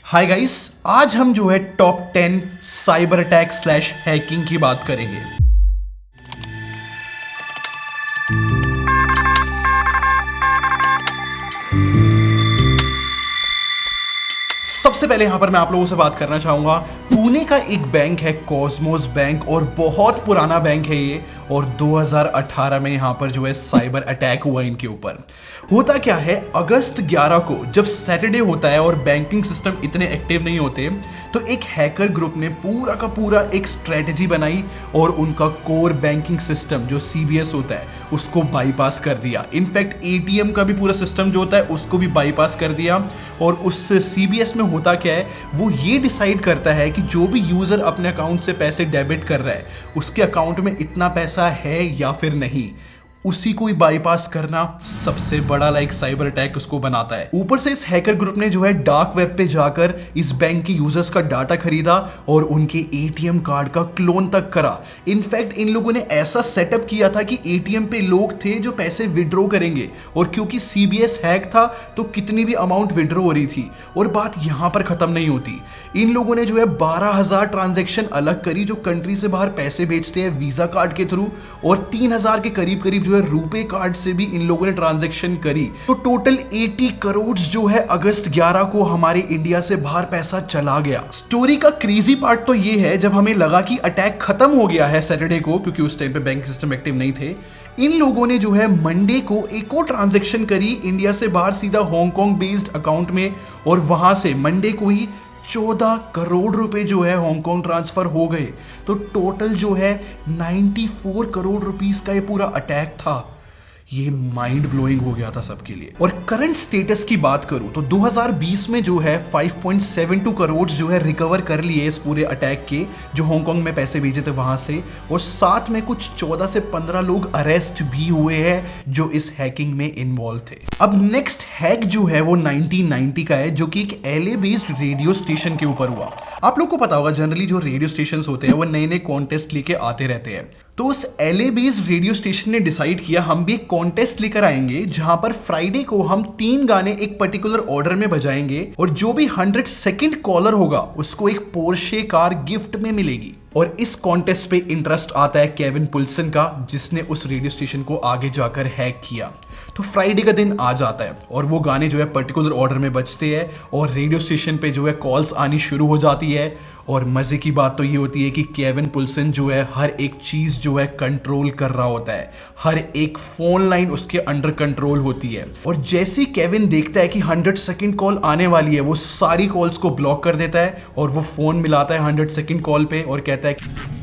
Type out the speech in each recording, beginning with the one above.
Hi guys, आज हम जो है top 10 cyber attack slash hacking की बात करेंगे। सबसे पहले यहां पर मैं आप लोगों से बात करना चाहूंगा। पुणे का एक बैंक है कॉस्मोस बैंक, और बहुत पुराना बैंक है ये, और 2018 में यहां पर जो है साइबर अटैक हुआ इनके ऊपर। होता क्या है, अगस्त 11 को जब सैटरडे होता है और बैंकिंग सिस्टम इतने एक्टिव नहीं होते, तो एक हैकर ग्रुप ने पूरा का पूरा एक स्ट्रेटजी बनाई और उनका कोर बैंकिंग सिस्टम जो सीबीएस होता है उसको बाईपास कर दिया। इनफैक्ट एटीएम का भी पूरा सिस्टम जो होता है उसको भी बाईपास कर दिया। और उस सीबीएस में होता क्या है, वो ये डिसाइड करता है कि जो भी यूजर अपने अकाउंट से पैसे डेबिट कर रहा है उसके अकाउंट में इतना पैसा है या फिर नहीं, उसी को ही बाईपास करना सबसे बड़ा साइबर अटैक उसको बनाता है। ऊपर से इस हैकर ग्रुप ने जो है डार्क वेब पे जाकर इस बैंक के यूजर्स का डाटा खरीदा और उनके एटीएम कार्ड का क्लोन तक करा। इनफैक्ट इन लोगों ने ऐसा सेटअप किया था कि एटीएम पे लोग थे जो पैसे विड्रॉ करेंगे, और क्योंकि सीबीएस हैक था तो कितनी भी अमाउंट विड्रॉ हो रही थी। और बात यहां पर खत्म नहीं होती, इन लोगों ने जो है 12,000 ट्रांजैक्शन अलग करी जो कंट्री से बाहर पैसे भेजते हैं वीजा कार्ड के थ्रू, और 3,000 के करीब करीब जो रुपे कार्ड से भी इन लोगों ने ट्रांजैक्शन करी। तो टोटल 80 करोड़ जो है अगस्त 11 को हमारे इंडिया से बाहर पैसा चला गया। स्टोरी का क्रेजी पार्ट तो ये है, जब हमें लगा कि अटैक खत्म हो गया है सैटरडे को, क्योंकि उस टाइम पे बैंक सिस्टम एक्टिव नहीं थे, इन लोगों ने जो है मंडे को एक और ट्रांजैक्शन करी इंडिया से बाहर सीधा हांगकांग बेस्ड अकाउंट में, और वहां से मंडे को ही 14 करोड़ रुपए जो है हांगकांग ट्रांसफर हो गए। तो टोटल जो है 94 करोड़ रुपीस का ये पूरा अटैक था। ये माइंड ब्लोइंग हो गया था सबके लिए। और करंट स्टेटस की बात करूं तो 2020 में जो है 5.72 करोड़ जो है रिकवर कर लिए इस पूरे अटैक के, जो हांगकांग में पैसे भेजे थे वहां से, और साथ में कुछ 14 से 15 लोग अरेस्ट भी हुए हैं जो इस हैकिंग में इन्वॉल्व थे। अब नेक्स्ट हैक जो है वो 1990 का है, जो कि एक एलए बेस्ड रेडियो स्टेशन के ऊपर हुआ। आप लोग को पता होगा जनरली जो रेडियो स्टेशन होते हैं वो नए नए कॉन्टेस्ट लेके आते रहते हैं। तो उस एलए बेस्ड रेडियो स्टेशन ने डिसाइड किया हम भी एक कॉन्टेस्ट लेकर आएंगे जहां पर फ्राइडे को हम 3 गाने एक पर्टिकुलर ऑर्डर में बजाएंगे, और जो भी 100 सेकंड कॉलर होगा उसको एक पोर्शे कार गिफ्ट में मिलेगी। और इस कॉन्टेस्ट पे इंटरेस्ट आता है केविन पुल्सन का, जिसने उस रेडियो स्टेशन को आगे जाकर हैक किया। तो फ्राइडे का दिन आ जाता है और वो गाने जो है पर्टिकुलर ऑर्डर में बजते हैं, और रेडियो स्टेशन पे जो है कॉल्स आनी शुरू हो जाती है। और मजे की बात तो ये होती है कि केविन पुल्सन जो है हर एक चीज जो है कंट्रोल कर रहा होता है, हर एक फोन लाइन उसके अंडर कंट्रोल होती है। और जैसे ही केविन देखता है कि 100 सेकंड कॉल आने वाली है, वो सारी कॉल्स को ब्लॉक कर देता है और वो फोन मिलाता है 100 सेकंड कॉल पे और कहता है कि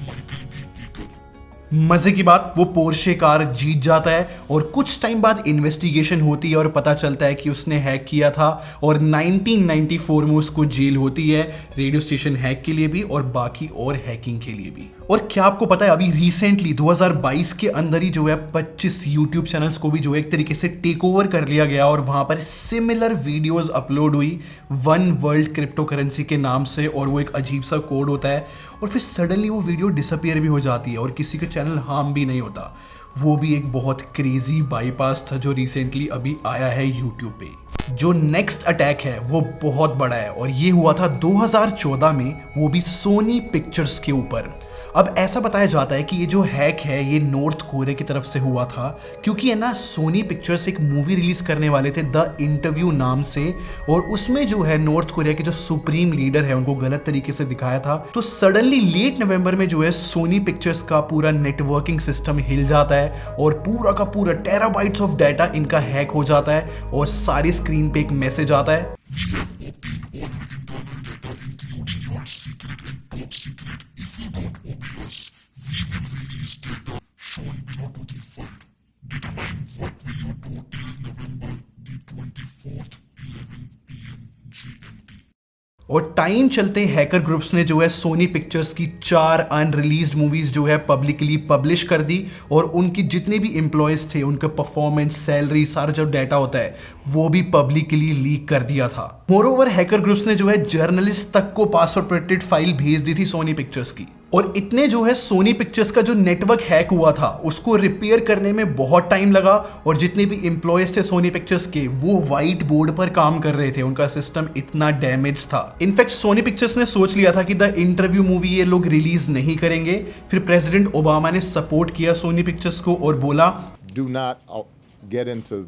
मजे की बात, वो पोर्शे कार जीत जाता है। और कुछ टाइम बाद इन्वेस्टिगेशन होती है और पता चलता है कि उसने हैक किया था, और 1994 में उसको जेल होती है, रेडियो स्टेशन हैक के लिए भी और बाकी और हैकिंग के लिए भी। और क्या आपको पता है, अभी रिसेंटली 2022 के अंदर ही जो है 25 यूट्यूब चैनल्स को भी जो है एक तरीके से टेक ओवर कर लिया गया, और वहां पर सिमिलर वीडियोस अपलोड हुई वन वर्ल्ड क्रिप्टो करेंसी के नाम से, और वो एक अजीब सा कोड होता है, और फिर सडनली वो वीडियो डिसअपियर भी हो जाती है और किसी का चैनल हार्म भी नहीं होता। वो भी एक बहुत क्रेजी बाईपास था जो रिसेंटली अभी आया है यूट्यूब पे। जो नेक्स्ट अटैक है वो बहुत बड़ा है, और ये हुआ था 2014 में, वो भी सोनी पिक्चर्स के ऊपर। अब ऐसा बताया जाता है कि ये जो हैक है ये नॉर्थ कोरिया की तरफ से हुआ था, क्योंकि है ना सोनी पिक्चर्स एक मूवी रिलीज करने वाले थे द इंटरव्यू नाम से, और उसमें जो है नॉर्थ कोरिया के जो सुप्रीम लीडर है उनको गलत तरीके से दिखाया था। तो सडनली लेट नवंबर में जो है सोनी पिक्चर्स का पूरा नेटवर्किंग सिस्टम हिल जाता है, और पूरा का पूरा टेराबाइट्स ऑफ डाटा इनका हैक हो जाता है, और सारी स्क्रीन पे एक मैसेज आता है, और टाइम चलते हैकर ग्रुप्स ने जो है सोनी पिक्चर्स की 4 अनरिलीज्ड मूवीज जो है पब्लिकली पब्लिश कर दी, और उनकी जितने भी एम्प्लॉयज थे उनका परफॉर्मेंस, सैलरी, सारा जो डाटा होता है वो भी पब्लिकली लीक कर दिया था। मोरोवर हैकर ग्रुप्स ने जो है जर्नलिस्ट तक को पासवर्ड प्रोटेक्टेड फाइल भेज दी थी सोनी पिक्चर्स की, और इतने जो है सोनी पिक्चर्स का जो नेटवर्क हैक हुआ था उसको रिपेयर करने में बहुत टाइम लगा, और जितने भी एम्प्लॉयज थे सोनी पिक्चर्स के वो व्हाइट बोर्ड पर काम कर रहे थे, उनका सिस्टम इतना डैमेज था। इनफैक्ट सोनी पिक्चर्स ने सोच लिया था कि द इंटरव्यू मूवी ये लोग रिलीज नहीं करेंगे। फिर प्रेसिडेंट ओबामा ने सपोर्ट किया सोनी पिक्चर्स को और बोला, Do not get into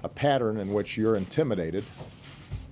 a pattern in which you're intimidated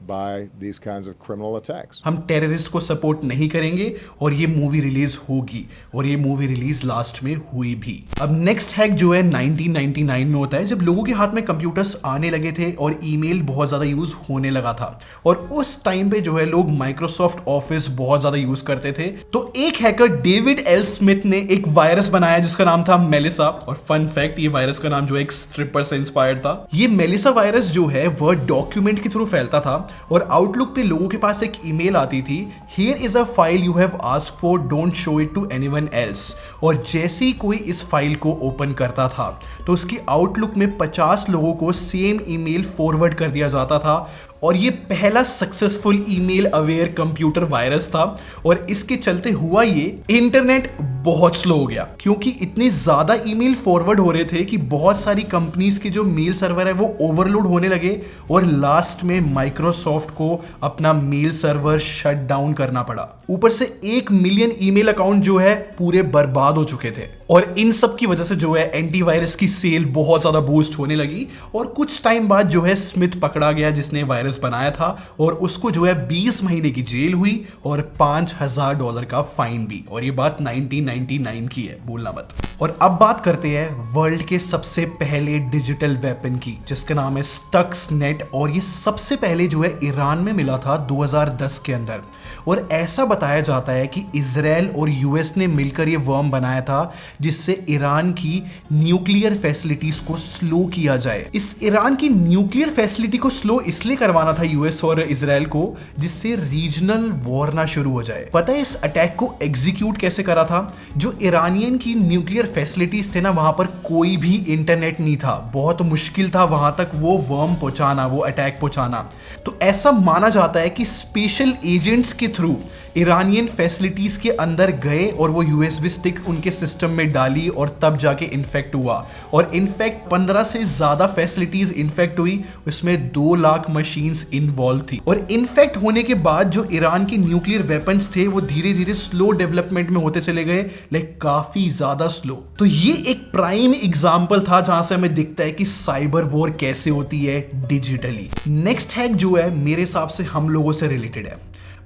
by these kinds of criminal attacks. हम टेररिस्ट को सपोर्ट नहीं करेंगे और ये मूवी रिलीज होगी, और ये मूवी रिलीज लास्ट में हुई भी। अब नेक्स्ट हैक जो है 1999 में होता है, जब लोगों के हाथ में कंप्यूटर्स आने लगे थे और ईमेल बहुत ज्यादा यूज होने लगा था, और उस टाइम पे जो है लोग माइक्रोसॉफ्ट ऑफिस बहुत ज्यादा यूज करते थे। तो एक हैकर डेविड एल स्मिथ ने एक वायरस बनाया जिसका नाम था मेलिसा, और फन फैक्ट ये वायरस का नाम जो है एक स्ट्रिपर से इंस्पायर्ड था। ये मेलिसा वायरस जो है वह डॉक्यूमेंट के थ्रू फैलता था, और आउटलुक पे लोगों के पास एक ईमेल आती थी, here is a file you have asked for, don't show it to anyone else. और जैसे ही कोई इस फाइल को ओपन करता था तो उसकी आउटलुक में 50 लोगों को सेम ईमेल फॉरवर्ड कर दिया जाता था, और ये पहला successful email aware computer virus था। और इसके चलते हुआ ये इंटरनेट बहुत स्लो हो गया, क्योंकि इतने ज्यादा ईमेल फॉरवर्ड हो रहे थे कि बहुत सारी कंपनीज के जो मेल सर्वर है वो ओवरलोड होने लगे, और लास्ट में माइक्रोसॉफ्ट को अपना मेल सर्वर शट डाउन करना पड़ा। ऊपर से 1 मिलियन ईमेल अकाउंट जो है पूरे बर्बाद हो चुके थे, और इन सब की वजह से जो है एंटीवायरस की सेल बहुत ज्यादा बूस्ट होने लगी। और कुछ टाइम बाद जो है स्मिथ पकड़ा गया जिसने वायरस बनाया था, और उसको जो है 20 महीने की जेल हुई और $5000 का फाइन भी। और ये बात 1999 की है, भूलना मत। और अब बात करते हैं वर्ल्ड के सबसे पहले डिजिटल वेपन की, जिसका नाम है स्टक्सनेट, और ये सबसे पहले जो है ईरान में मिला था 2010 के अंदर। और ऐसा बताया जाता है कि इजराइल और यूएस ने मिलकर ये वर्म बनाया था जिससे ईरान की न्यूक्लियर फैसिलिटीज को स्लो किया जाए। इस ईरान की न्यूक्लियर फैसिलिटी को स्लो इसलिए करवाना था यूएस और इजराइल को, जिससे रीजनल वॉर ना शुरू हो जाए। पता है इस अटैक को एग्जीक्यूट कैसे करा था? जो ईरानियन की न्यूक्लियर फैसिलिटीज थे ना, वहां पर कोई भी इंटरनेट नहीं था, बहुत मुश्किल था वहां तक वो वर्म पहुंचाना, वो अटैक पहुंचाना। तो ऐसा माना जाता है कि स्पेशल एजेंट्स के थ्रू ईरानियन फैसिलिटीज के अंदर गए और वो यूएसबी स्टिक उनके सिस्टम में डाली, और तब जाके इन्फेक्ट हुआ। और इनफैक्ट 15 से ज्यादा फैसिलिटीज इन्फेक्ट हुई, उसमें 2 लाख मशीन्स इन्वॉल्व थी। और इन्फेक्ट होने के बाद जो ईरान के न्यूक्लियर वेपन्स थे वो धीरे धीरे स्लो डेवलपमेंट में होते चले गए, लाइक काफी ज्यादा स्लो। तो ये एक प्राइम एग्जाम्पल था जहां से हमें दिखता है कि साइबर वॉर कैसे होती है डिजिटली। नेक्स्ट हैक जो है मेरे हिसाब से हम लोगों से रिलेटेड है।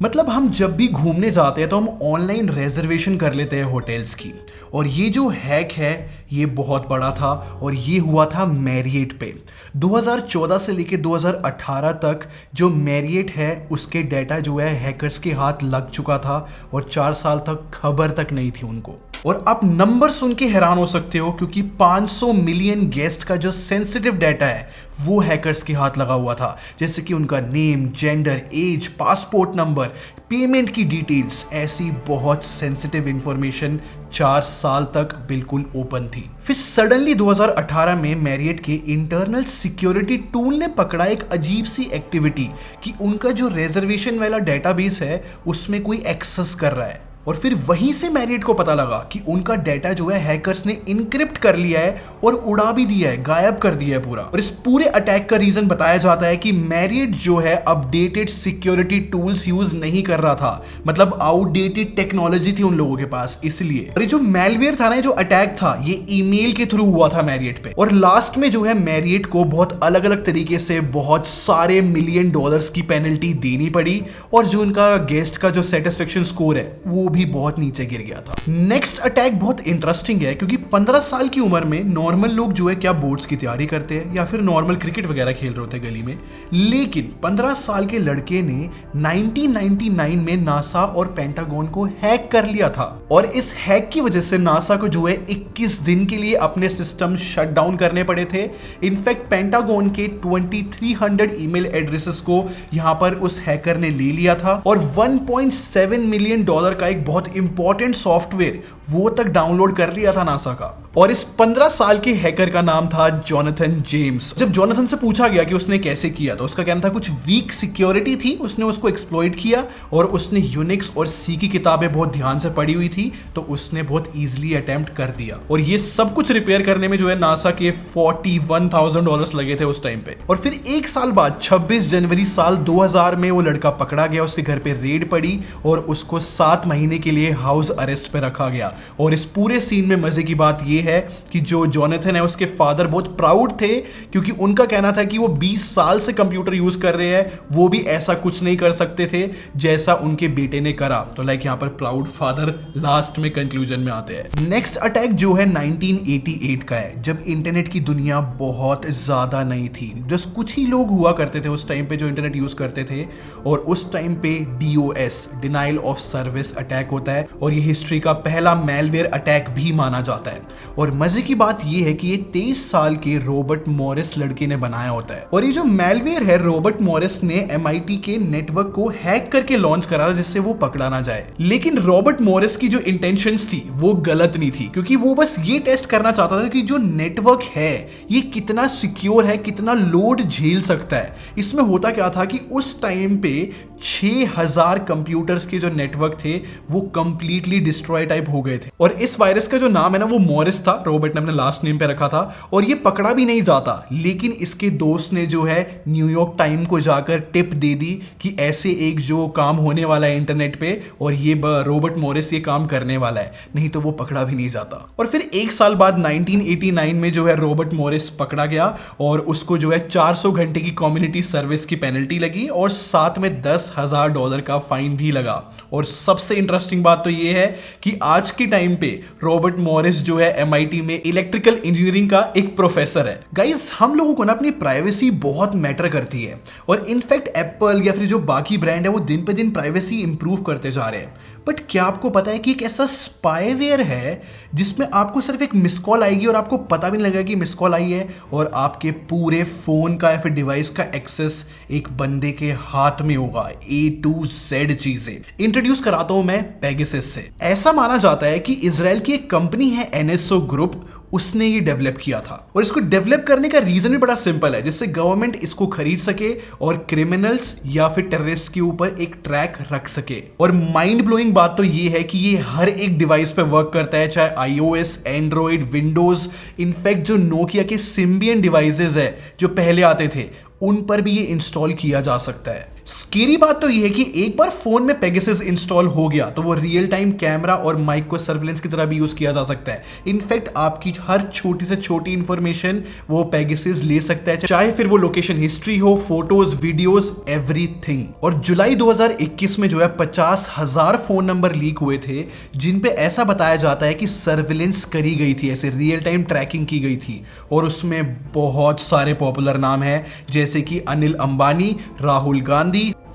मतलब हम जब भी घूमने जाते हैं तो हम ऑनलाइन रिजर्वेशन कर लेते हैं होटल्स की, और ये जो हैक है ये बहुत बड़ा था, और ये हुआ था मैरियट पे। 2014 से लेके 2018 तक जो मैरियट है उसके डाटा जो है हैकर्स के हाथ लग चुका था, और 4 साल तक खबर तक नहीं थी उनको। और आप नंबर सुन के हैरान हो सकते हो, क्योंकि 500 मिलियन गेस्ट का जो सेंसिटिव डाटा है वो हैकर्स के हाथ लगा हुआ था, जैसे कि उनका name, gender, age, passport number, payment की डिटेल्स, ऐसी बहुत सेंसिटिव इंफॉर्मेशन 4 साल तक बिल्कुल ओपन थी। फिर सडनली 2018 में मैरियट के इंटरनल सिक्योरिटी टूल ने पकड़ा एक अजीब सी एक्टिविटी कि उनका जो रिजर्वेशन वाला डेटाबेस है उसमें कोई एक्सेस कर रहा है। और फिर वहीं से मैरियट को पता लगा कि उनका डाटा जो है हैकर्स ने इनक्रिप्ट कर लिया है और उड़ा भी दिया है, गायब कर दिया है पूरा। और इस पूरे अटैक का रीजन बताया जाता है कि मैरियट जो है अपडेटेड सिक्योरिटी टूल्स यूज नहीं कर रहा था, मतलब आउटडेटेड टेक्नोलॉजी थी उन लोगों के पास, इसलिए। और ये जो मैलवेयर था ना, जो अटैक था, ये ईमेल के थ्रू हुआ था मैरियट पे। और लास्ट में जो है मैरियट को बहुत अलग अलग तरीके से बहुत सारे $1 मिलियन की पेनल्टी देनी पड़ी, और जो उनका गेस्ट का जो सेटिस्फेक्शन स्कोर है वो भी बहुत नीचे गिर गया था। नेक्स्ट अटैक बहुत इंटरेस्टिंग है, क्योंकि 15 साल की उम्र में नॉर्मल लोग जो है क्या बोर्ड्स की तैयारी करते हैं या फिर नॉर्मल क्रिकेट वगैरह खेल रहे होते हैं गली में, लेकिन 15 साल के लड़के ने 1999 में नासा और पेंटागन को हैक कर लिया था। और इस हैक की वजह से नासा को जो है 21 दिन के लिए अपने सिस्टम शट डाउन करने पड़े थे। इनफैक्ट पेंटागन के 2300 ईमेल एड्रेसेस को यहां पर उस हैकर ने ले लिया था, और $1.7 मिलियन का एक एक बहुत इंपॉर्टेंट सॉफ्टवेयर वो तक डाउनलोड कर लिया था नासा का। और इस 15 साल के हैकर का नाम था जोनाथन जेम्स। जब जोनाथन से पूछा गया कि उसने कैसे किया तो उसका कहना था कुछ वीक सिक्योरिटी थी, उसने उसको एक्सप्लॉइट किया और उसने यूनिक्स और सी की किताबें बहुत ध्यान से पढ़ी हुई थी तो उसने बहुत इजीली अटेम्प्ट कर दिया। और ये सब कुछ रिपेयर करने में जो है नासा के $41,000 लगे थे उस टाइम पे। और फिर एक साल बाद 26 जनवरी साल 2000 में वो लड़का पकड़ा गया, उसके घर पे रेड पड़ी और उसको 7 महीने के लिए हाउस अरेस्ट पे रखा गया। और इस पूरे सीन में मजे की बात ये है कि जो जोनाथन है उसके फादर बहुत प्राउड थे क्योंकि उनका कहना था कि वो 20 साल से कंप्यूटर यूज कर रहे हैं, वो भी ऐसा कुछ नहीं कर सकते थे जैसा उनके बेटे ने करा। तो लाइक यहाँ पर प्राउड फादर लास्ट में कंक्लूजन में आते हैं। नेक्स्ट अटैक जो है 1988 का है, जब इंटरनेट की दुनिया बहुत ज्यादा नई थी। जस्ट कुछ ही लोग हुआ करते थे उस टाइम पे जो इंटरनेट यूज करते थे और उस टाइम पे DOS denial of service attack होता है और ये हिस्ट्री का पहला मेलवेयर अटैक भी माना जाता है। और मजे की बात यह है कि ये 23 साल के रॉबर्ट मॉरिस लड़के ने बनाया होता है। और ये जो मेलवेयर है रॉबर्ट मॉरिस ने MIT के नेटवर्क को हैक करके लॉन्च करा जिससे वो पकड़ा ना जाए। लेकिन रॉबर्ट मॉरिस की जो इंटेंशंस थी वो गलत नहीं थी क्योंकि वो बस ये टेस्ट करना चाहता था कि जो नेटवर्क है ये कितना सिक्योर है, कितना लोड झेल सकता है। इसमें होता क्या था कि उस टाइम पे 6000 कंप्यूटर्स के जो नेटवर्क थे वो कंप्लीटली डिस्ट्रॉय टाइप हो गए थे। और इस वायरस का जो नाम है ना वो मॉरिस था, रॉबर्ट ने अपने लास्ट नेम पे रखा था और ये पकड़ा भी नहीं जाता। लेकिन इसके दोस्त ने जो है न्यूयॉर्क टाइम को जाकर टिप दे दी कि ऐसे एक जो काम होने वाला है इंटरनेट पे और ये रॉबर्ट मॉरिस ये काम करने वाला है, नहीं तो वो पकड़ा भी नहीं जाता। और फिर एक साल बाद 1989 में जो है रॉबर्ट मॉरिस पकड़ा गया और उसको जो है 400 घंटे की कम्युनिटी सर्विस की पेनल्टी लगी और साथ में $10,000 का फाइन भी लगा। और सबसे इंटरेस्टिंग बात तो ये है कि आज के टाइम पे रॉबर्ट मॉरिस जो है MIT में इलेक्ट्रिकल इंजीनियरिंग का एक प्रोफेसर है। गाइस हम लोगों को ना अपनी प्राइवेसी बहुत मैटर करती है और इनफैक्ट एप्पल या फिर जो बाकी ब्रांड है वो दिन पे दिन प्राइवेसी इंप्रूव करते जा रहे हैं। बट क्या आपको पता है कि एक ऐसा स्पाईवेयर है जिसमें आपको सिर्फ एक मिस कॉल आएगी और आपको पता भी नहीं लगेगा कि मिस कॉल आई है और आपके पूरे फोन का या फिर डिवाइस का एक्सेस एक बंदे के हाथ में होगा। A to Z चीजें इंट्रोड्यूस कराता हूं मैं पेगासस से। ऐसा माना जाता है कि इजराइल की एक कंपनी है NSO ग्रुप, उसने ये डेवलप किया था और इसको डेवलप करने का रीजन भी बड़ा सिंपल है, जिससे गवर्नमेंट इसको खरीद सके और क्रिमिनल्स या फिर टेररिस्ट के ऊपर एक ट्रैक रख सके। और माइंड ब्लोइंग बात तो ये है कि ये हर एक डिवाइस पे वर्क करता है, चाहे iOS, एंड्रॉइड, विंडोज, इनफैक्ट जो नोकिया के सिम्बियन डिवाइसेस है जो पहले आते थे उन पर भी ये इंस्टॉल किया जा सकता है। स्केरी बात तो ये है कि एक बार फोन में पेगासस इंस्टॉल हो गया तो वो रियल टाइम कैमरा और माइक को सर्विलेंस की तरह भी यूज किया जा सकता है। इनफैक्ट आपकी हर छोटी से छोटी इंफॉर्मेशन वो पेगासस ले सकता है, चाहे फिर वो लोकेशन हिस्ट्री हो, फोटोज, वीडियोस, एवरीथिंग। और जुलाई 2021 में जो है 50,000 फोन नंबर लीक हुए थे जिन पे ऐसा बताया जाता है कि सर्विलेंस करी गई थी, ऐसे रियल टाइम ट्रैकिंग की गई थी। और उसमें बहुत सारे पॉपुलर नाम है जैसे कि अनिल अंबानी, राहुल गांधी,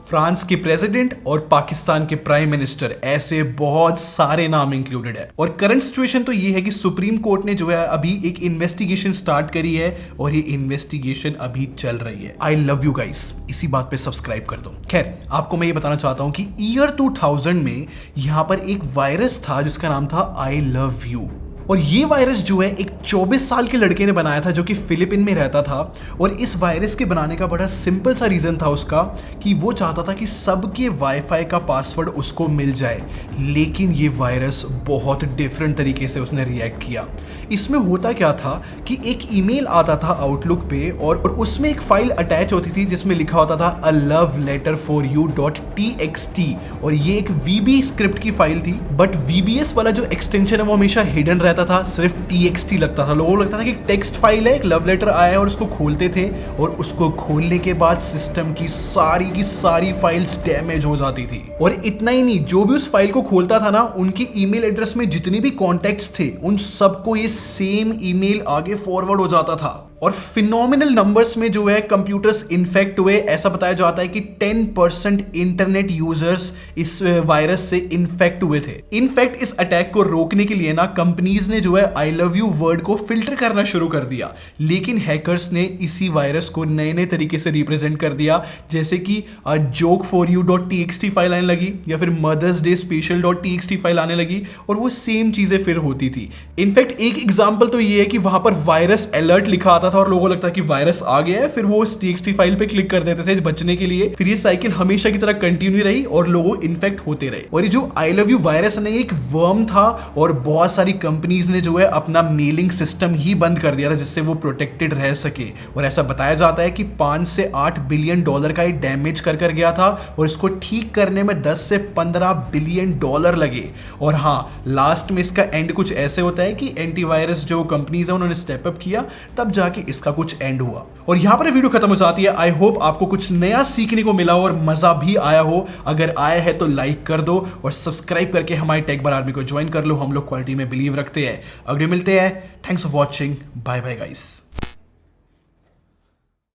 फ्रांस के प्रेसिडेंट और पाकिस्तान के प्राइम मिनिस्टर, ऐसे बहुत सारे नाम इंक्लूडेड है। और करंट सिचुएशन तो ये है कि सुप्रीम कोर्ट ने जो है अभी एक इन्वेस्टिगेशन स्टार्ट करी है और ये इन्वेस्टिगेशन अभी चल रही है। आई लव यू गाइस, इसी बात पे सब्सक्राइब कर दो। खैर आपको मैं ये बताना चाहता हूं कि ईयर 2000 में यहां पर एक वायरस था जिसका नाम था आई लव यू। और ये वायरस जो है एक 24 साल के लड़के ने बनाया था जो कि फिलीपीन में रहता था। और इस वायरस के बनाने का बड़ा सिंपल सा रीजन था उसका कि वो चाहता था कि सबके वाईफाई का पासवर्ड उसको मिल जाए। लेकिन ये वायरस बहुत डिफरेंट तरीके से उसने रिएक्ट किया। इसमें होता क्या था कि एक ईमेल आता था आउटलुक पे और उसमें एक फाइल अटैच होती थी जिसमें लिखा होता था a love letter for you.txt और ये एक VB स्क्रिप्ट की फाइल थी। बट VBS वाला जो एक्सटेंशन है वो हमेशा हिडन रहता था, सिर्फ TXT लगता था। लोगों को लगता था कि टेक्स्ट फाइल है, एक लव लेटर आया है और उसको खोलते थे और उसको खोलने के बाद सिस्टम की सारी फाइल्स डैमेज हो जाती थी। और इतना ही नहीं, जो भी उस फाइल को खोलता था ना उनके ईमेल एड्रेस में जितने भी कॉन्टैक्ट्स थे उन सबको ये सेम ईमेल आगे फॉरवर्ड हो जाता था। और फिनोमिनल नंबर्स में जो है कंप्यूटर्स इन्फेक्ट हुए। ऐसा बताया जाता है कि 10% इंटरनेट यूजर्स इस वायरस से इन्फेक्ट हुए थे। इनफैक्ट इस अटैक को रोकने के लिए ना कंपनीज ने जो है आई लव यू वर्ड को फिल्टर करना शुरू कर दिया, लेकिन हैकर्स ने इसी वायरस को नए नए तरीके से रिप्रेजेंट कर दिया, जैसे कि joke4you.txt फाइल आने लगी या फिर मदर्स डे स्पेशल.txt फाइल आने लगी और वो सेम चीजें फिर होती थी। इनफैक्ट एक एग्जांपल तो ये है कि वहां पर वायरस अलर्ट लिखा आता था और लोगों को लगता कि वायरस आ गया है, फिर वो उस txt फाइल पे क्लिक कर देते थे बचने के लिए। फिर ये साइकिल हमेशा की तरह कंटिन्यू रही और लोग इन्फेक्ट होते रहे। और ये जो आई लव यू वायरस ने एक वर्म था और बहुत सारी कंपनीज ने जो है अपना मेलिंग सिस्टम ही बंद कर दिया था जिससे वो प्रोटेक्टेड रह सके। और ऐसा बताया जाता है कि 5 से 8 बिलियन डॉलर का ये डैमेज कर गया था और इसको ठीक करने में 10 से 15 बिलियन डॉलर लगे। और हाँ, लास्ट में इसका एंड कुछ ऐसे होता है कि एंटीवायरस जो कंपनीज है उन्होंने स्टेप अप किया, तब जाके इसका कुछ एंड हुआ। और यहां पर वीडियो खत्म हो जाती है। आई होप आपको कुछ नया सीखने को मिला और मजा भी आया हो। अगर आया है तो लाइक कर दो और सब्सक्राइब करके हमारी टेक बार आर्मी को ज्वाइन कर लो। हम लोग क्वालिटी में बिलीव रखते हैं। अगले मिलते हैं। Thanks for watching. Bye bye guys.